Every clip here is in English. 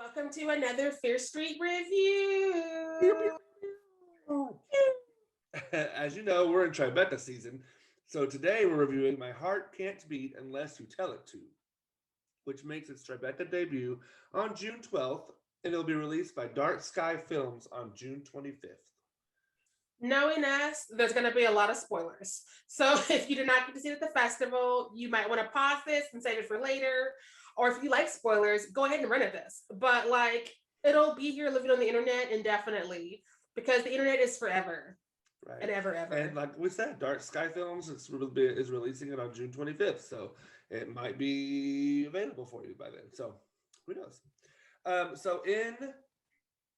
Welcome to another Fear Street review. As you know, we're in Tribeca season, so today we're reviewing My Heart Can't Beat Unless You Tell It To, which makes its Tribeca debut on June 12th, and it'll be released by Dark Sky Films on June 25th. Knowing us, there's going to be a lot of spoilers. So if you did not get to see it at the festival, you might want to pause this and save it for later. Or if you like spoilers, go ahead and rent this. But it'll be here living on the internet indefinitely because the internet is forever. Right. And ever. And like we said, Dark Sky Films is releasing it on June 25th, so it might be available for you by then. So who knows? So in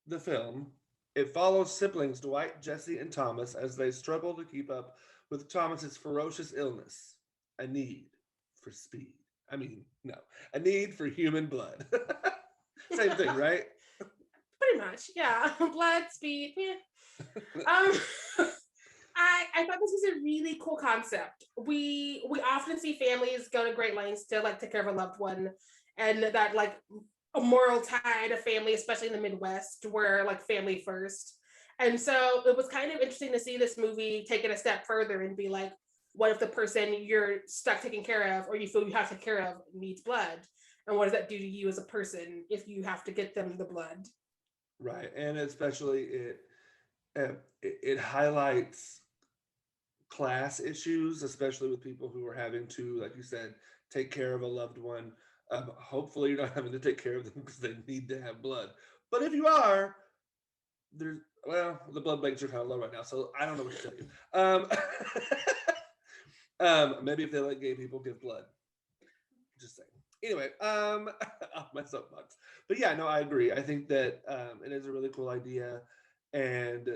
the film, it follows siblings Dwight, Jessie, and Thomas as they struggle to keep up with Thomas's ferocious illness, a need for speed. A need for human blood. Same thing, right? Pretty much, yeah. Blood, speed, yeah. I thought this was a really cool concept. We often see families go to great lengths to take care of a loved one, and that a moral tie to family, especially in the Midwest, where family first. And so it was kind of interesting to see this movie take it a step further and be like, what if the person you're stuck taking care of or you feel you have to take care of needs blood? And what does that do to you as a person if you have to get them the blood? Right. And especially it highlights class issues, especially with people who are having to, like you said, take care of a loved one. Hopefully you're not having to take care of them because they need to have blood. But if you are, the blood banks are kind of low right now, so I don't know what to tell you. Maybe if they let gay people give blood. Just saying. Anyway, off my soapbox. But yeah, no, I agree. I think that it is a really cool idea, and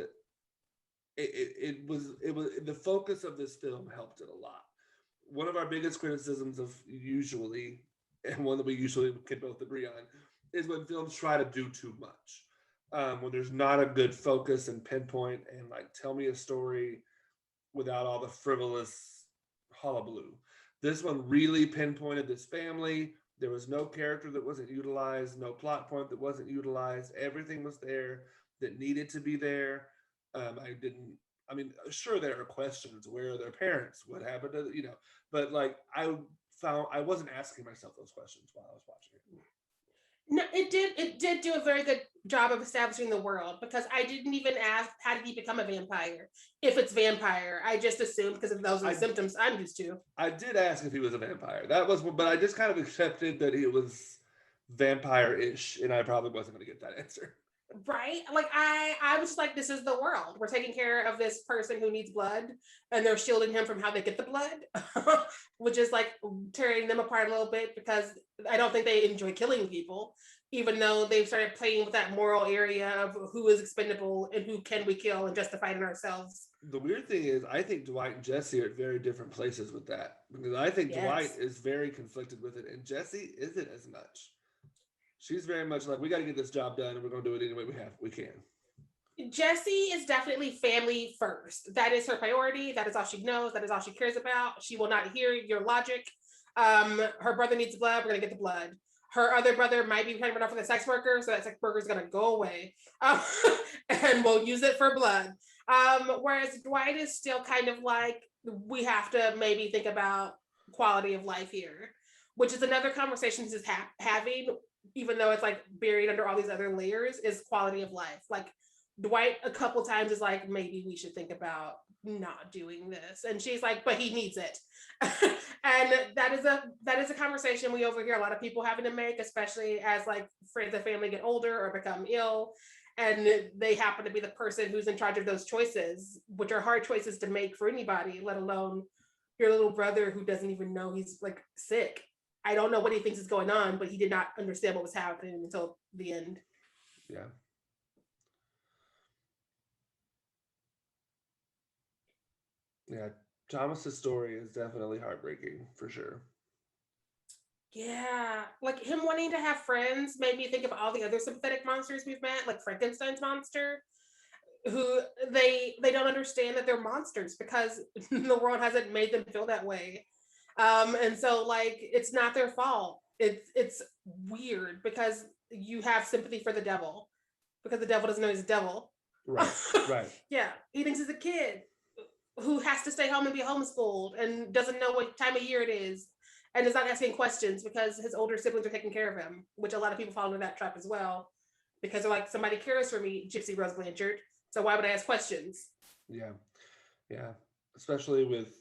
it was the focus of this film helped it a lot. One of our biggest criticisms of usually, and one that we usually can both agree on, is when films try to do too much. When there's not a good focus and pinpoint and tell me a story without all the frivolous hullabaloo. This one really pinpointed this family. There was no character that wasn't utilized, no plot point that wasn't utilized. Everything was there that needed to be there. Sure, there are questions. Where are their parents? What happened to, but I wasn't asking myself those questions while I was watching it. No, it did do a very good job of establishing the world, because I didn't even ask how did he become a vampire. If it's vampire, I just assumed because of those symptoms I'm used to. I did ask if he was a vampire. But I just kind of accepted that he was vampire-ish, and I probably wasn't going to get that answer. Right? I was just like, this is the world. We're taking care of this person who needs blood, and they're shielding him from how they get the blood, which is tearing them apart a little bit, because I don't think they enjoy killing people, even though they've started playing with that moral area of who is expendable and who can we kill and justify it in ourselves. The weird thing is, I think Dwight and Jessie are at very different places with that, because I think Dwight is very conflicted with it, and Jessie isn't as much. She's very much like, we got to get this job done, and we're going to do it any way we can. Jessie is definitely family first. That is her priority. That is all she knows. That is all she cares about. She will not hear your logic. Her brother needs blood. We're going to get the blood. Her other brother might be trying to run off with a sex worker, so that sex worker is going to go away. And we'll use it for blood. Whereas Dwight is still kind of we have to maybe think about quality of life here, which is another conversation he's having, even though it's buried under all these other layers, is quality of life. Dwight a couple times is maybe we should think about not doing this, and she's like, but he needs it. And that is a conversation we overhear a lot of people having to make, especially as friends of family get older or become ill, and they happen to be the person who's in charge of those choices, which are hard choices to make for anybody, let alone your little brother who doesn't even know he's sick. I don't know what he thinks is going on, but he did not understand what was happening until the end. Yeah. Yeah, Thomas's story is definitely heartbreaking, for sure. Yeah, him wanting to have friends made me think of all the other sympathetic monsters we've met, like Frankenstein's monster, who they don't understand that they're monsters because the world hasn't made them feel that way. And so it's not their fault it's weird because you have sympathy for the devil because the devil doesn't know he's a devil. Right. Right. Yeah, he thinks he's a kid who has to stay home and be homeschooled and doesn't know what time of year it is and is not asking questions because his older siblings are taking care of him, which a lot of people fall into that trap as well because they're like, somebody cares for me, Gypsy Rose Blanchard. So why would I ask questions? Yeah. Yeah. Especially with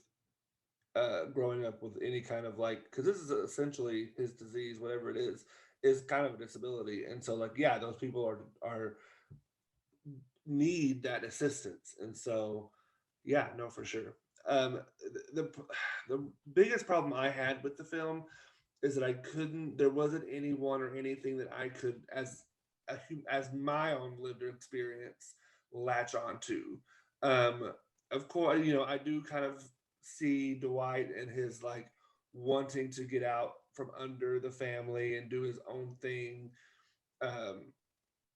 growing up with any kind of like, because this is essentially his disease, whatever it is kind of a disability, and so like yeah, those people are need that assistance, and so yeah, no, for sure. Um, the the biggest problem I had with the film is that I couldn't. There wasn't anyone or anything that I could, as my own lived experience, latch on to. Um, of course, I do kind of see Dwight and his like wanting to get out from under the family and do his own thing. Um,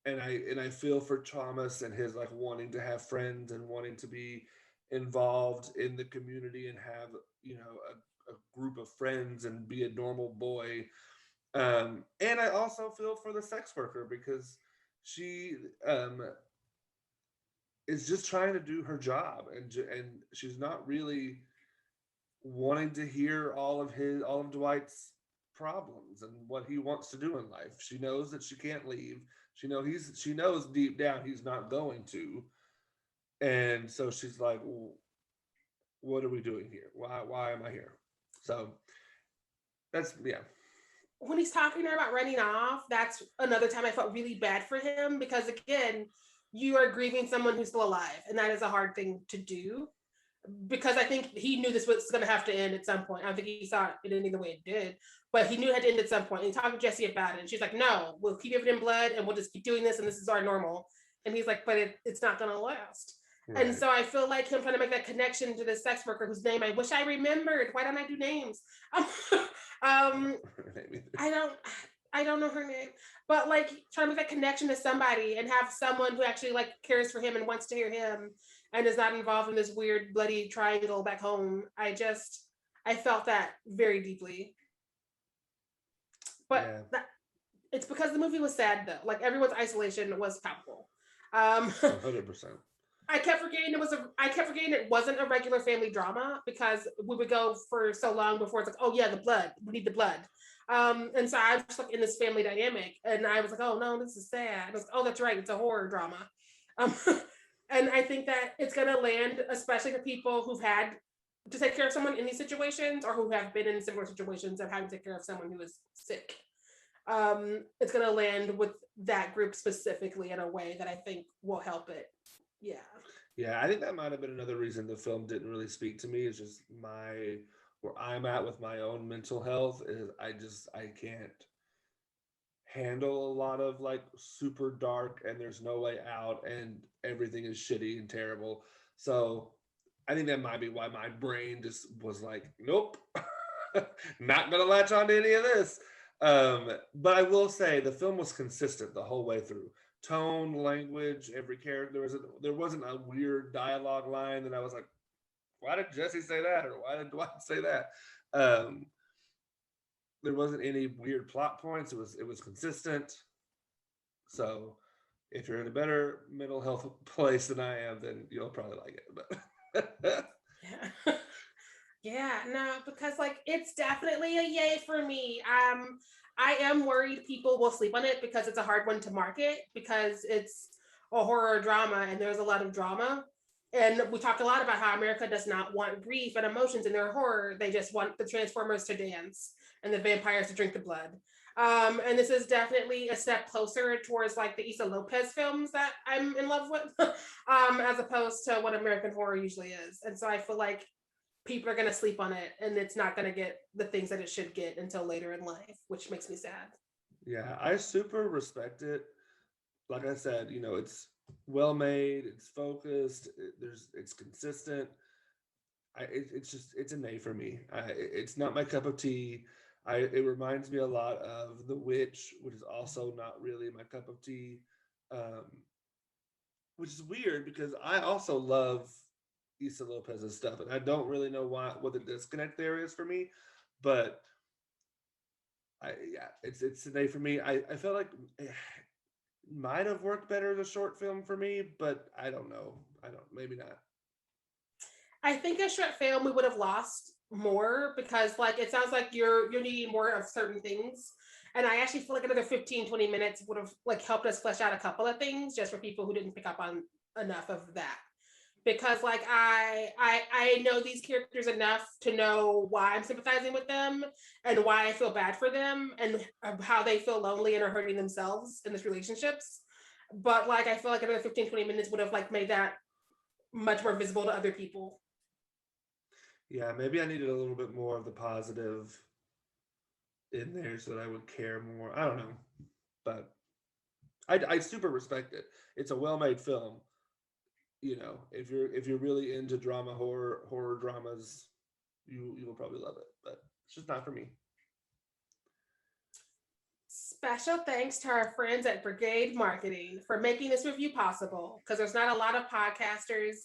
and I feel for Thomas and his like wanting to have friends and wanting to be involved in the community and have a group of friends and be a normal boy. And I also feel for the sex worker because she is just trying to do her job, and she's not really wanting to hear all of Dwight's problems and what he wants to do in life. She knows that she can't leave. She knows deep down he's not going to. And so she's like, well, what are we doing here? Why am I here? So that's yeah. When he's talking to her about running off, that's another time I felt really bad for him because again, you are grieving someone who's still alive, and that is a hard thing to do. Because I think he knew this was going to have to end at some point. I don't think he saw it ending the way it did, but he knew it had to end at some point. And he talked to Jessie about it, and she's like, "No, we'll keep giving him blood, and we'll just keep doing this, and this is our normal." And he's like, "But it's not going to last." Right. And so I feel like him trying to make that connection to this sex worker whose name I wish I remembered. Why don't I do names? um, I don't. I don't know her name, but like trying to make that connection to somebody and have someone who actually like cares for him and wants to hear him and is not involved in this weird bloody triangle back home. I felt that very deeply. But Yeah. it's because the movie was sad though. Like everyone's isolation was palpable. 100%. I kept forgetting it wasn't a regular family drama because we would go for so long before it's like, oh yeah, the blood. We need the blood. And so I was just like in this family dynamic, and I was like, oh no, this is sad. I was like, oh, that's right, it's a horror drama. Um, and I think that it's gonna land, especially for people who've had to take care of someone in these situations or who have been in similar situations of having to take care of someone who is sick. It's gonna land with that group specifically in a way that I think will help it. Yeah. Yeah, I think that might have been another reason the film didn't really speak to me. Is just my where I'm at with my own mental health is I can't handle a lot of like super dark and there's no way out and everything is shitty and terrible. So I think that might be why my brain just was like, nope, not gonna latch on to any of this. But I will say the film was consistent the whole way through. Tone, language, every character. There wasn't a weird dialogue line that I was like, why did Jessie say that, or why did Dwight say that? Um, there wasn't any weird plot points. It was consistent. So if you're in a better mental health place than I am, then you'll probably like it. But Yeah. Yeah, no, because like it's definitely a yay for me. I am worried people will sleep on it because it's a hard one to market because it's a horror drama and there's a lot of drama. And we talk a lot about how America does not want grief and emotions in their horror. They just want the Transformers to dance and the vampires to drink the blood. And this is definitely a step closer towards like the Issa Lopez films that I'm in love with, as opposed to what American horror usually is. And so I feel like people are going to sleep on it and it's not going to get the things that it should get until later in life, which makes me sad. yeah, I super respect it. Like I said, it's well made, it's focused, it's consistent. It's an A for me. It's not my cup of tea. It reminds me a lot of The Witch, which is also not really my cup of tea. Um, which is weird because I also love Issa Lopez's stuff, and I don't really know what the disconnect there is for me. But It's today for me. I felt like it might have worked better as a short film for me, but I don't know. I don't, maybe not. I think a short film we would have lost more because like it sounds like you're needing more of certain things. And I actually feel like another 15, 20 minutes would have like helped us flesh out a couple of things just for people who didn't pick up on enough of that. Because like I know these characters enough to know why I'm sympathizing with them and why I feel bad for them and how they feel lonely and are hurting themselves in this relationships. But like I feel like another 15, 20 minutes would have like made that much more visible to other people. Yeah, maybe I needed a little bit more of the positive in there so that I would care more. I don't know, but I super respect it. It's a well-made film. You know, if you're really into horror dramas, you will probably love it. But it's just not for me. Special thanks to our friends at Brigade Marketing for making this review possible because there's not a lot of podcasters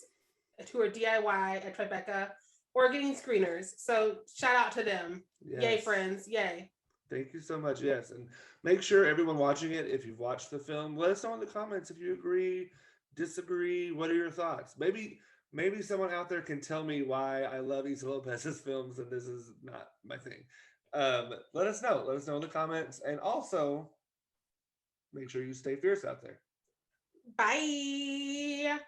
who are DIY at Tribeca or getting screeners. So shout out to them. Yes. Yay, friends. Yay. Thank you so much. Yes. And make sure everyone watching it, if you've watched the film, let us know in the comments if you agree, disagree. What are your thoughts? Maybe someone out there can tell me why I love Issa Lopez's films and this is not my thing. Let us know. Let us know in the comments. And also make sure you stay fierce out there. Bye.